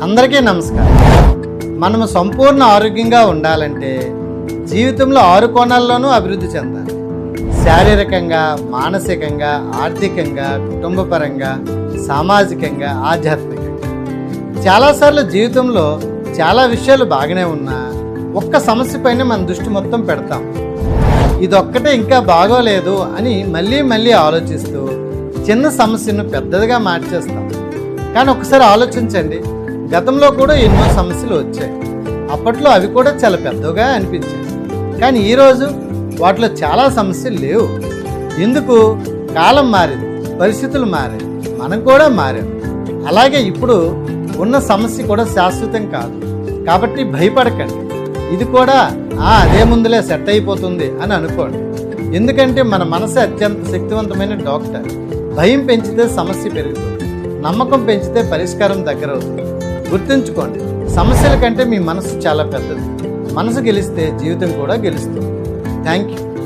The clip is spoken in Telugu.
అందరికీ నమస్కారం. మనము సంపూర్ణ ఆరోగ్యంగా ఉండాలంటే జీవితంలో 6 కోణాల్లోనూ అభివృద్ధి చెందాలి. శారీరకంగా, మానసికంగా, ఆర్థికంగా, కుటుంబపరంగా, సామాజికంగా, ఆధ్యాత్మికంగా. చాలాసార్లు జీవితంలో చాలా విషయాలు బాగానే ఉన్నా ఒక్క సమస్య పైన మన దృష్టి మొత్తం పెడతాం. ఇదొక్కటే ఇంకా బాగోలేదు అని మళ్ళీ మళ్ళీ ఆలోచిస్తూ చిన్న సమస్యను పెద్దదిగా మార్చేస్తాం. కానీ ఒకసారి ఆలోచించండి, గతంలో కూడా ఎన్నో సమస్యలు వచ్చాయి. అప్పట్లో అవి కూడా చాలా పెద్దగా అనిపించాయి. కానీ ఈరోజు వాటిలో చాలా సమస్యలు లేవు. ఎందుకు? కాలం మారింది, పరిస్థితులు మారాయి, మనం కూడా మారాం. అలాగే ఇప్పుడు ఉన్న సమస్య కూడా శాశ్వతం కాదు. కాబట్టి భయపడకండి. ఇది కూడా అదే ముందులే సెట్ అయిపోతుంది అని అనుకోండి. ఎందుకంటే మన మనసు అత్యంత శక్తివంతమైన డాక్టర్. భయం పెంచితే సమస్య పెరుగుతుంది, నమ్మకం పెంచితే పరిష్కారం దగ్గర అవుతుంది. గుర్తుంచుకోండి, సమస్యల కంటే మీ మనసు చాలా పెద్దది. మనసు గెలిస్తే జీవితం కూడా గెలుస్తుంది. Thank you.